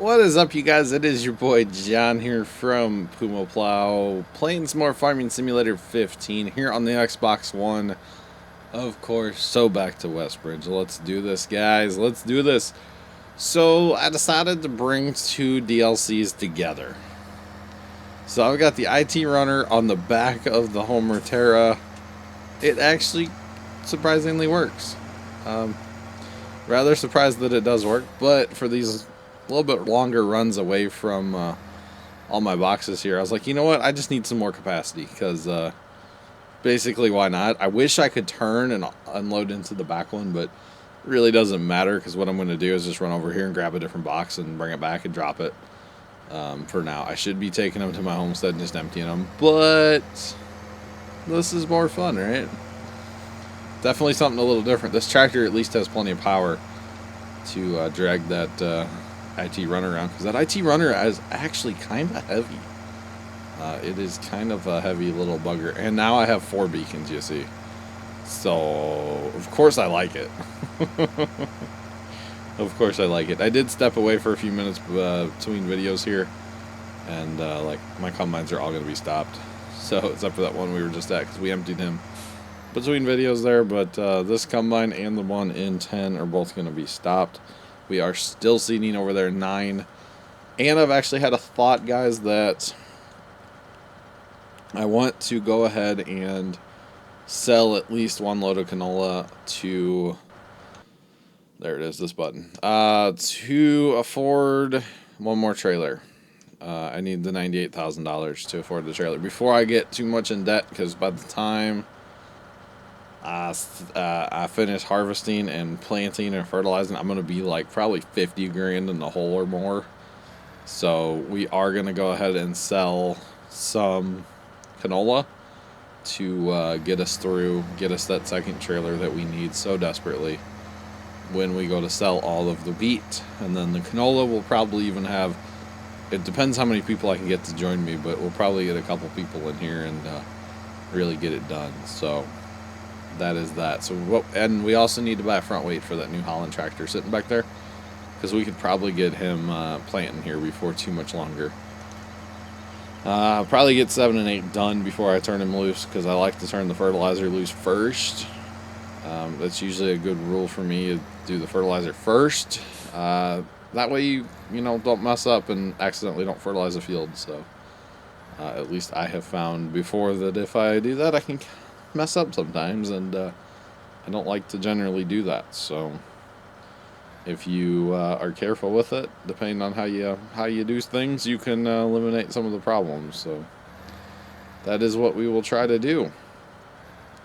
What is up, you guys? It is your boy John here from PumaPlow, playing some more Farming Simulator 15 here on the Xbox One. Of course, so back to Westbridge. Let's do this, guys. Let's do this. So I decided to bring two DLCs together. So I've got the IT runner on the back of the Homer Terra. It actually surprisingly works. Rather surprised that it does work, but for these a little bit longer runs away from all my boxes here, I was like, you know what, I just need some more capacity, because basically, why not? I wish I could turn and unload into the back one, but it really doesn't matter, because what I'm going to do is just run over here and grab a different box and bring it back and drop it. For now, I should be taking them to my homestead and just emptying them, but this is more fun, right? Definitely something a little different. This tractor at least has plenty of power to drag that IT runner around, because that IT runner is actually kind of heavy. It is kind of a heavy little bugger, and now I have 4 beacons, you see. So of course I like it. Of course I like it. I did step away for a few minutes between videos here, and like my combines are all going to be stopped. So except for that one we were just at, because we emptied him between videos there. But this combine and the one in 10 are both going to be stopped. We are still seeding over there 9. And I've actually had a thought, guys, that I want to go ahead and sell at least one load of canola to, there it is, this button, to afford one more trailer. I need the $98,000 to afford the trailer before I get too much in debt, because by the time I finish harvesting and planting and fertilizing, I'm going to be like probably 50 grand in the hole or more. So we are going to go ahead and sell some canola to get us through, get us that second trailer that we need so desperately when we go to sell all of the wheat. And then the canola will probably even have, it depends how many people I can get to join me, but we'll probably get a couple people in here and really get it done. So that is that. So and we also need to buy a front weight for that New Holland tractor sitting back there, because we could probably get him planting here before too much longer. I'll probably get 7 and 8 done before I turn him loose, because I like to turn the fertilizer loose first. That's usually a good rule for me, to do the fertilizer first. That way you don't mess up and accidentally don't fertilize the field. So at least I have found before that if I do that, I can mess up sometimes, and I don't like to generally do that. So if you are careful with it, depending on how you do things, you can eliminate some of the problems. So that is what we will try to do.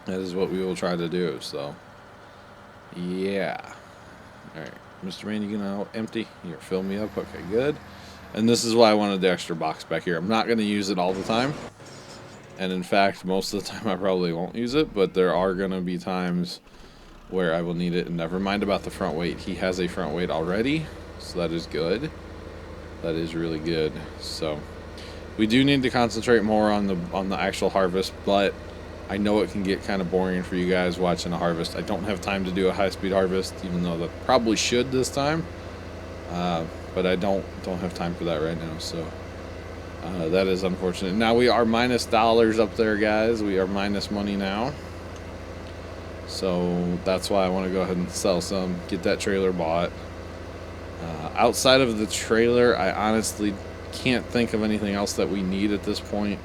That is what we will try to do. So yeah. All right, Mr. Man, you gonna empty? Here, fill me up. Okay, good. And this is why I wanted the extra box back here. I'm not going to use it all the time. And in fact, most of the time I probably won't use it, but there are going to be times where I will need it. And never mind about the front weight. He has a front weight already, so that is good. That is really good. So we do need to concentrate more on the actual harvest, but I know it can get kind of boring for you guys watching a harvest. I don't have time to do a high-speed harvest, even though that probably should this time. But I don't have time for that right now, so that is unfortunate. Now we are minus dollars up there, guys. We are minus money now. So that's why I want to go ahead and sell some, get that trailer bought. Outside of the trailer, I honestly can't think of anything else that we need at this point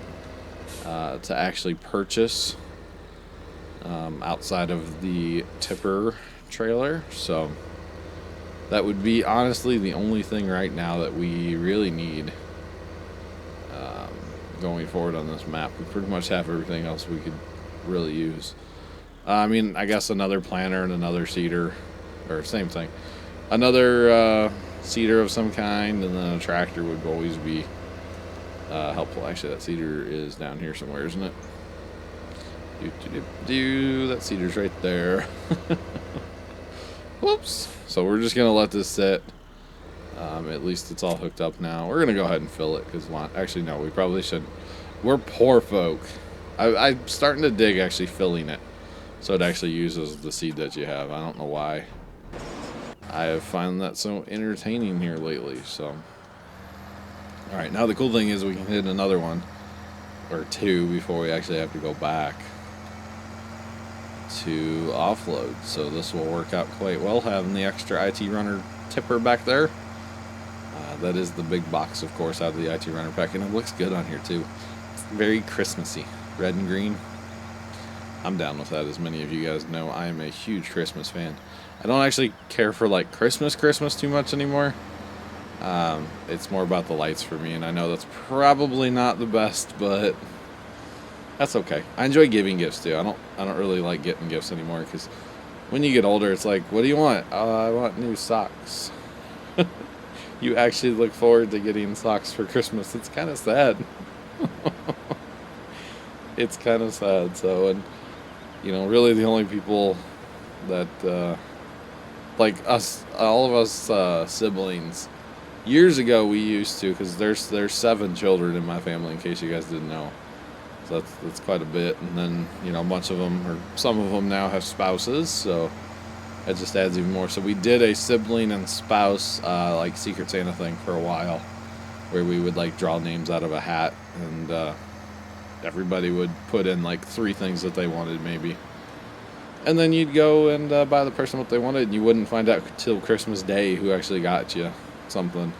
to actually purchase outside of the tipper trailer. So that would be honestly the only thing right now that we really need going forward on this map. We pretty much have everything else we could really use. I mean, I guess another planter and another seeder, or same thing. Another seeder of some kind, and then a tractor would always be helpful. Actually, that seeder is down here somewhere, isn't it? That seeder's right there. Whoops. So we're just going to let this sit. At least it's all hooked up now. We're going to go ahead and fill it, because actually, no, we probably should. We're poor folk. I'm starting to dig actually filling it, so it actually uses the seed that you have. I don't know why. I have found that so entertaining here lately. So Alright, now the cool thing is we can hit another one or two before we actually have to go back to offload. So this will work out quite well, having the extra IT runner tipper back there. That is the big box, of course, out of the IT runner pack, and it looks good on here too. It's very Christmassy, red and green. I'm down with that. As many of you guys know, I am a huge Christmas fan. I don't actually care for like Christmas too much anymore. It's more about the lights for me, and I know that's probably not the best, but that's okay. I enjoy giving gifts too. I don't really like getting gifts anymore, because when you get older, it's like, what do you want? I want new socks. You actually look forward to getting socks for Christmas. It's kind of sad. It's kind of sad. So, and you know, really the only people that like us, all of us siblings. Years ago, we used to, because there's 7 children in my family. In case you guys didn't know, so that's quite a bit. And then, you know, a bunch of them, or some of them now have spouses, so that just adds even more. So we did a sibling and spouse like Secret Santa thing for a while, where we would like draw names out of a hat, and everybody would put in like 3 things that they wanted maybe, and then you'd go and buy the person what they wanted, and you wouldn't find out until Christmas Day who actually got you something.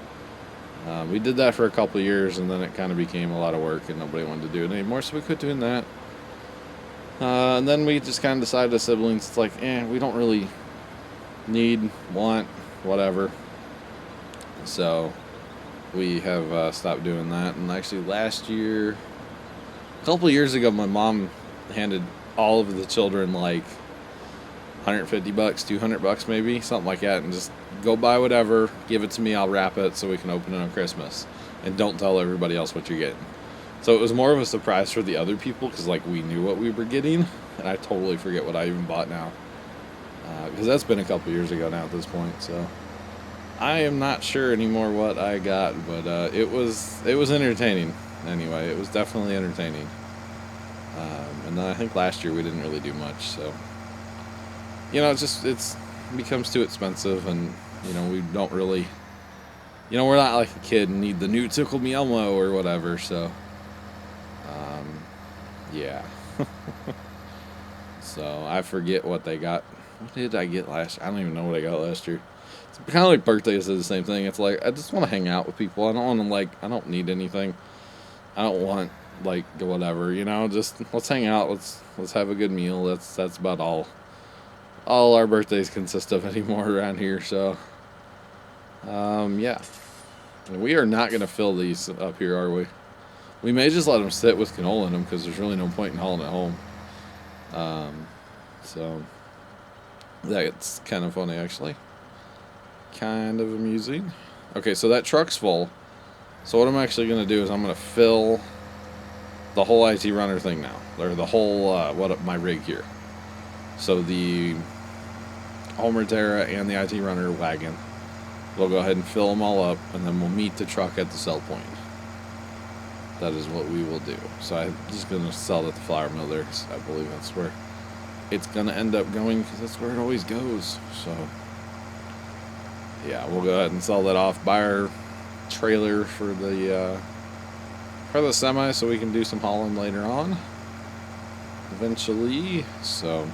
We did that for a couple of years, and then it kind of became a lot of work, and nobody wanted to do it anymore, so we quit doing that. And then we just kind of decided as siblings, it's like, we don't really need, want, whatever. So we have stopped doing that. And actually last year, a couple of years ago, my mom handed all of the children like $150, $200 maybe, something like that, and just go buy whatever, give it to me, I'll wrap it so we can open it on Christmas, and don't tell everybody else what you're getting. So it was more of a surprise for the other people, because like we knew what we were getting, and I totally forget what I even bought now, because that's been a couple years ago now at this point. So I am not sure anymore what I got, but it was entertaining. Anyway, it was definitely entertaining. And then I think last year we didn't really do much, so you know, it becomes too expensive, and you know, we don't really, you know, we're not like a kid and need the new Tickle Me Elmo or whatever. So yeah. So I forget what they got. What did I get last year? I don't even know what I got last year. It's kind of like birthdays is the same thing. It's like, I just want to hang out with people. I don't want to, like, I don't need anything. I don't want like whatever, you know, just let's hang out, let's have a good meal. That's about all our birthdays consist of anymore around here. So yeah, and we are not going to fill these up here, are we? We may just let them sit with canola in them, because there's really no point in hauling it home. So that's kind of funny, actually. Kind of amusing. Okay, so that truck's full. So what I'm actually going to do is I'm going to fill the whole IT runner thing now, or the whole my rig here. So the Homer Terra and the IT runner wagon, we'll go ahead and fill them all up, and then we'll meet the truck at the sell point. That is what we will do. So I'm just going to sell at the flour mill there, because I believe that's where it's going to end up going, because that's where it always goes. So yeah, we'll go ahead and sell that off, buy our trailer for the semi, so we can do some hauling later on eventually. So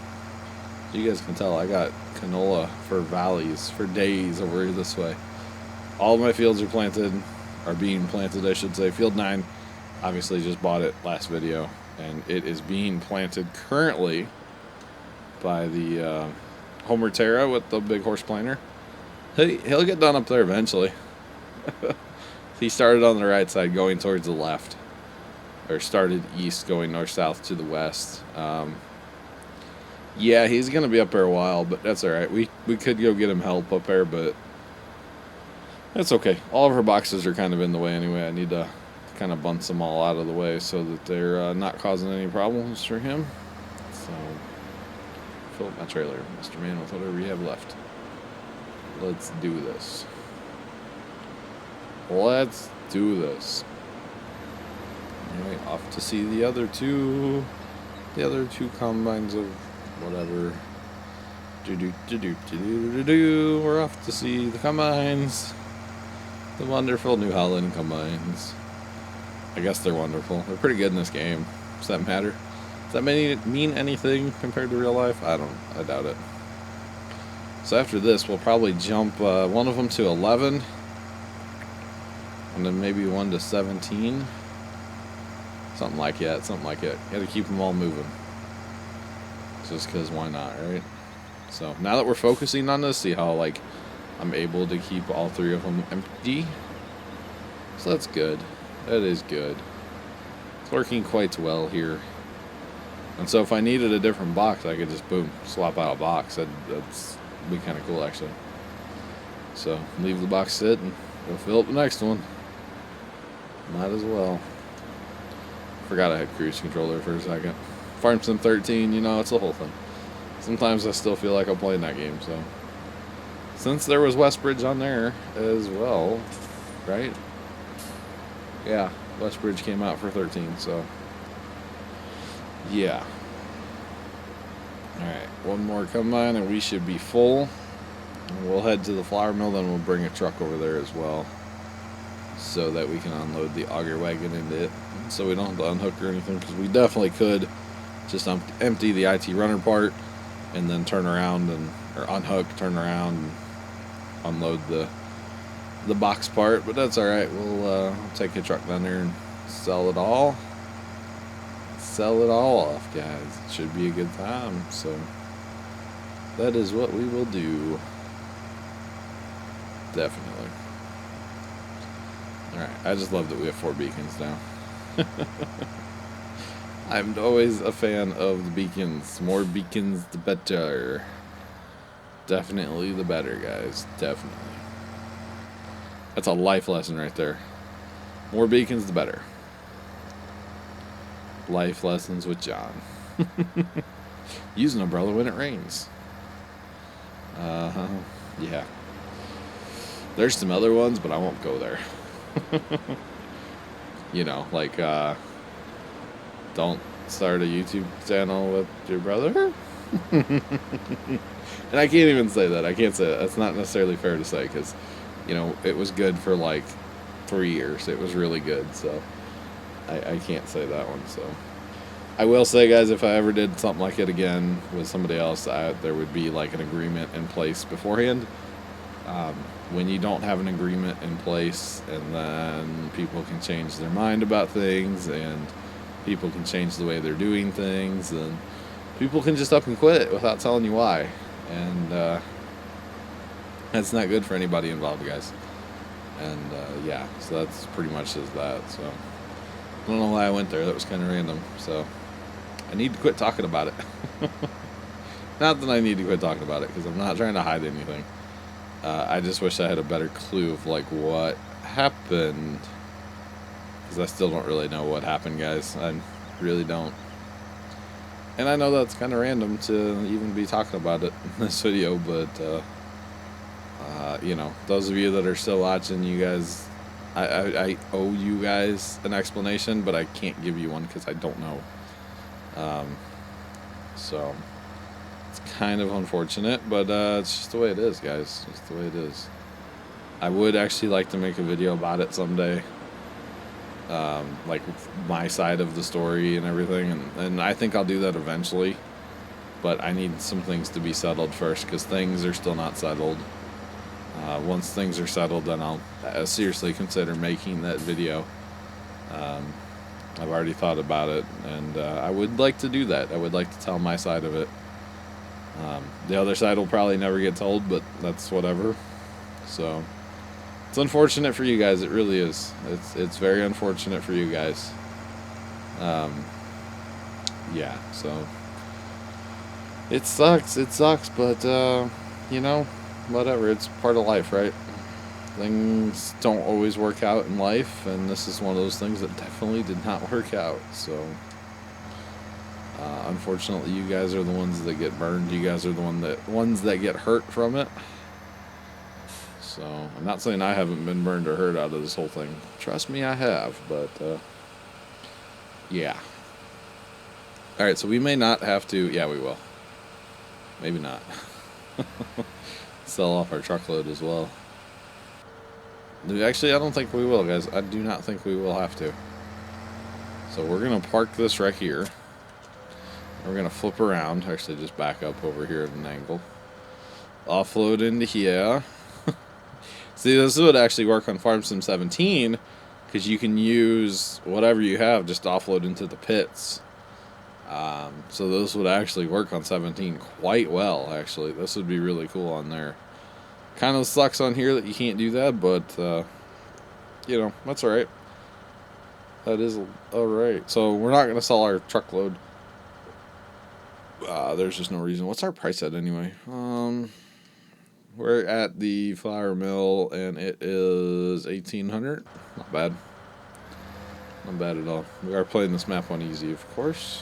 you guys can tell I got canola for valleys for days over this way. All of my fields are being planted, I should say. Field 9, obviously just bought it last video, and it is being planted currently by the Homer Terra with the big horse planter. He'll get done up there eventually. He started on the right side going towards the left, or started east going north-south to the west. Yeah, he's going to be up there a while, but that's alright. We could go get him help up there, but that's okay. All of our boxes are kind of in the way anyway. I need to kind of bunch them all out of the way so that they're not causing any problems for him. So, fill up my trailer, Mr. Man, with whatever you have left. Let's do this. Let's do this. Anyway, off to see the other two combines of whatever. We're off to see the combines. The wonderful New Holland combines. I guess they're wonderful. They're pretty good in this game. Does that matter? Does that mean anything compared to real life? I doubt it. So after this, we'll probably jump one of them to 11. And then maybe one to 17. Something like that. Gotta keep them all moving. Just because why not, right? So now that we're focusing on this, see how, like, I'm able to keep all three of them empty. So that's good. That is good. It's working quite well here. And so if I needed a different box, I could just, boom, swap out a box. That's be kind of cool, actually. So leave the box sit and go fill up the next one. Might as well. Forgot I had cruise control there for a second. Farm Sim 13, you know, it's the whole thing. Sometimes I still feel like I'm playing that game, so. Since there was Westbridge on there as well, right? Yeah, Westbridge came out for 13, so. Yeah. Alright, one more combine and we should be full. And we'll head to the flour mill, then we'll bring a truck over there as well, so that we can unload the auger wagon into it. So we don't have to unhook or anything, because we definitely could just empty the IT runner part and then turn around or unhook, turn around, and unload the box part. But that's alright. We'll take a truck down there and sell it all. Sell it all off, guys. It should be a good time. So that is what we will do. Definitely. Alright, I just love that we have 4 beacons now. I'm always a fan of the beacons. More beacons, the better. Definitely the better, guys. Definitely. That's a life lesson right there. More beacons, the better. Life lessons with John. Use an umbrella when it rains. Yeah. There's some other ones, but I won't go there. You know, like, don't start a YouTube channel with your brother. And I can't even say that. I can't say that. That's not necessarily fair to say, because, you know, it was good for like 3 years. It was really good, so I can't say that one. So I will say, guys, if I ever did something like it again with somebody else, there would be like an agreement in place beforehand. When you don't have an agreement in place, and then people can change their mind about things, and people can change the way they're doing things, and people can just up and quit without telling you why. And that's not good for anybody involved, guys. And yeah, so that's pretty much just that. So I don't know why I went there. That was kind of random. So I need to quit talking about it. Not that I need to quit talking about it, because I'm not trying to hide anything. I just wish I had a better clue of like what happened, because I still don't really know what happened, guys. I really don't. And I know that's kind of random to even be talking about it in this video, but you know, those of you that are still watching, you guys, I owe you guys an explanation, but I can't give you one because I don't know. So it's kind of unfortunate, but it's just the way it is, guys. It's just the way it is. I would actually like to make a video about it someday, like my side of the story and everything, and I think I'll do that eventually, but I need some things to be settled first, because things are still not settled. Once things are settled, then I'll seriously consider making that video. I've already thought about it, and I would like to do that. I would like to tell my side of it. The other side will probably never get told, but that's whatever. So it's unfortunate for you guys. It really is. It's very unfortunate for you guys. Yeah, so it sucks. It sucks, but you know, whatever. It's part of life, right? Things don't always work out in life, and this is one of those things that definitely did not work out. So unfortunately, you guys are the ones that get burned. You guys are the ones that get hurt from it. So I'm not saying I haven't been burned or hurt out of this whole thing. Trust me, I have. But yeah. All right, so we may not have to. Yeah, we will. Maybe not. Sell off our truckload as well. Actually, I don't think we will, guys. I do not think we will have to. So we're going to park this right here. We're going to flip around. Actually, just back up over here at an angle. Offload into here. See, this would actually work on Farm Sim 17, because you can use whatever you have just offload into the pits. So this would actually work on 17 quite well, actually. This would be really cool on there. Kind of sucks on here that you can't do that, but, you know, that's alright. That is alright. So we're not going to sell our truckload. There's just no reason. What's our price at anyway? We're at the flour mill, and it is 1,800. Not bad. Not bad at all. We are playing this map on easy, of course.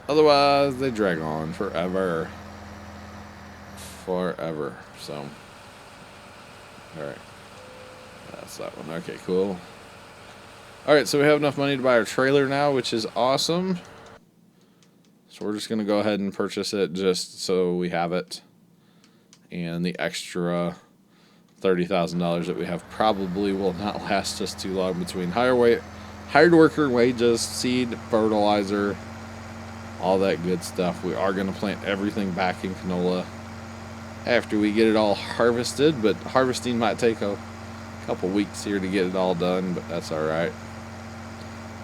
Otherwise, they drag on forever. Forever. So, alright. That's that one. Okay, cool. Alright, so we have enough money to buy our trailer now, which is awesome. So we're just going to go ahead and purchase it just so we have it. And the extra $30,000 that we have probably will not last us too long between hired worker wages, seed, fertilizer, all that good stuff. We are going to plant everything back in canola after we get it all harvested, but harvesting might take a couple weeks here to get it all done, but that's alright.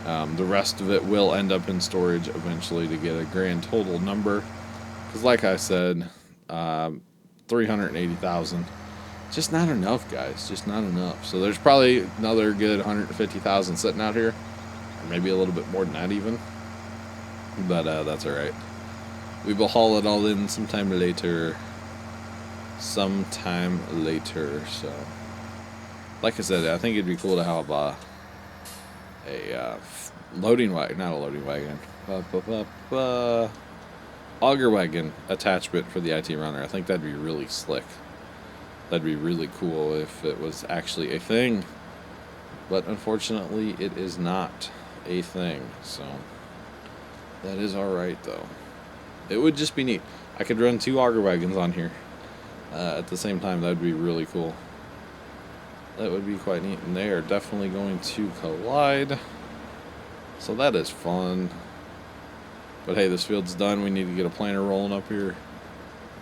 The rest of it will end up in storage eventually to get a grand total number, because like I said, 380,000, just not enough, guys, just not enough. So there's probably another good 150,000 sitting out here, or maybe a little bit more than that even, but that's alright. We will haul it all in sometime later. So like I said, I think it'd be cool to have a loading wagon, not a loading wagon, auger wagon attachment for the IT runner. I think that'd be really slick. That'd be really cool if it was actually a thing, but unfortunately it is not a thing, so that is alright though. It would just be neat. I could run 2 auger wagons on here at the same time. That would be really cool. That would be quite neat, and they are definitely going to collide, so that is fun. But hey, this field's done. We need to get a planter rolling up here.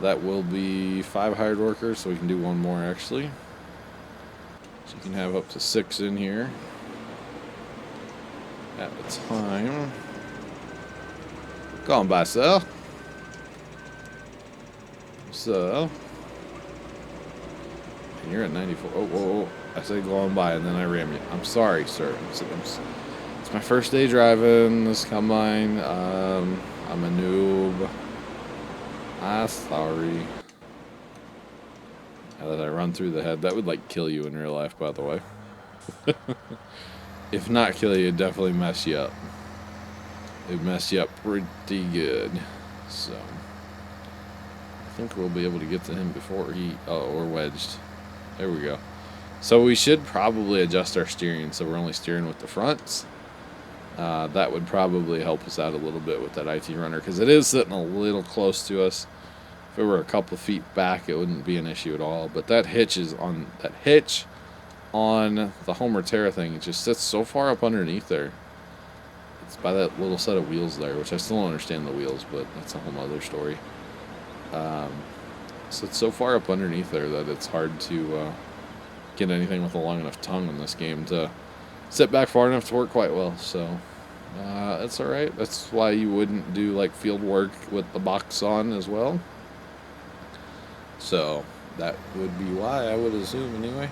That will be 5 hired workers, so we can do one more actually. So you can have up to 6 in here at a time. Go on by, sir. So, and you're at 94. Oh, whoa, whoa. I said go on by, and then I ram you. I'm sorry, sir. It's my first day driving this combine. I'm a noob. I'm sorry. Now that I run through the head, that would like kill you in real life, by the way. If not kill you, it'd definitely mess you up. It'd mess you up pretty good. So, I think we'll be able to get to him before he... Oh, we're wedged. There we go. So we should probably adjust our steering so we're only steering with the fronts. That would probably help us out a little bit with that IT runner, because it is sitting a little close to us. If it were a couple feet back, it wouldn't be an issue at all. But that hitch on the Homer Terra thing, it just sits so far up underneath there. It's by that little set of wheels there, which I still don't understand the wheels, but that's a whole other story. So it's so far up underneath there that it's hard to get anything with a long enough tongue in this game to sit back far enough to work quite well. So that's alright. That's why you wouldn't do like field work with the box on as well. So that would be why, I would assume anyway.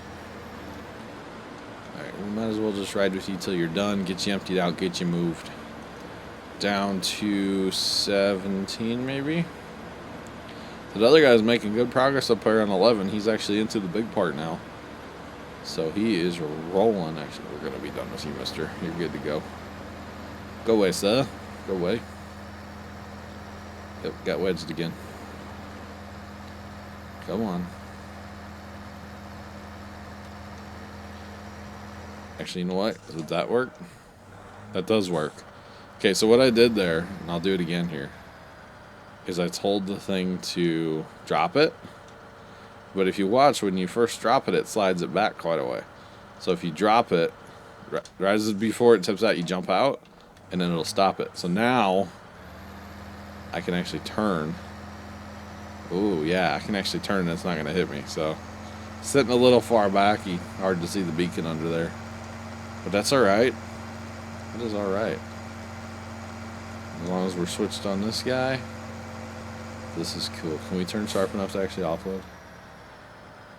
Alright, we might as well just ride with you till you're done, get you emptied out, get you moved down to 17 maybe. The other guy's making good progress up here on 11. He's actually into the big part now. So he is rolling. Actually, we're going to be done with you, mister. You're good to go. Go away, sir. Go away. Yep, got wedged again. Come on. Actually, you know what? Does that work? That does work. Okay, so what I did there, and I'll do it again here, is I told the thing to drop it, But if you watch, when you first drop it, it slides it back quite a way. So if you drop it, right as before it tips out, you jump out, and then it'll stop it. So now I can actually turn. Ooh, yeah, I can actually turn and it's not going to hit me. So sitting a little far back, hard to see the beacon under there. But that's alright. It is alright. As long as we're switched on this guy. This is cool. Can we turn sharp enough to actually offload?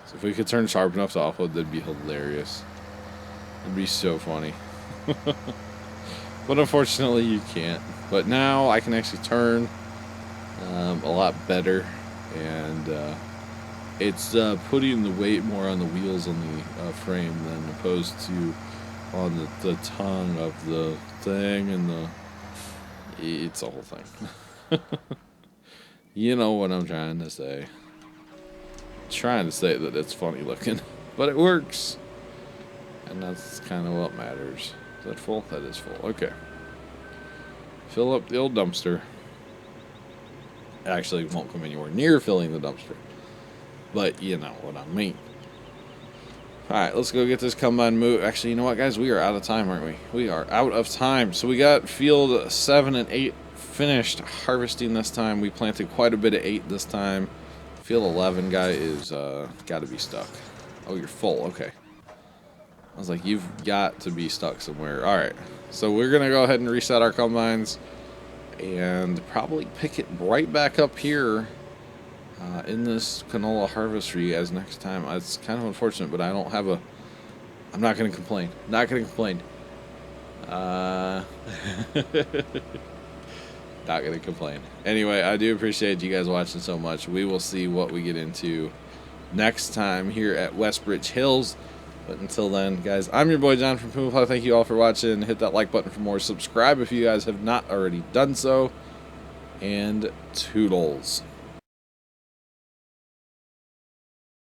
So if we could turn sharp enough to offload, that'd be hilarious. It'd be so funny. But unfortunately, you can't. But now I can actually turn a lot better. And it's putting the weight more on the wheels on the frame than opposed to on the tongue of the thing and the... It's a whole thing. You know what I'm trying to say. Trying to say that it's funny looking, but it works. And that's kind of what matters. Is that full? That is full. Okay. Fill up the old dumpster. Actually, it won't come anywhere near filling the dumpster. But you know what I mean. Alright, let's go get this combine move. Actually, you know what, guys? We are out of time, aren't we? We are out of time. So we got field 7 and 8 finished harvesting this time. We planted quite a bit of 8 this time. Field 11 guy is got to be stuck. Oh, you're full. Okay. I was like, you've got to be stuck somewhere. Alright. So we're going to go ahead and reset our combines and probably pick it right back up here in this canola harvestry as next time. It's kind of unfortunate, but I don't have a... I'm not going to complain. Not going to complain. Not going to complain. Anyway, I do appreciate you guys watching so much. We will see what we get into next time here at Westbridge Hills. But until then, guys, I'm your boy John from PumaPlow. Thank you all for watching. Hit that like button for more. Subscribe if you guys have not already done so. And toodles.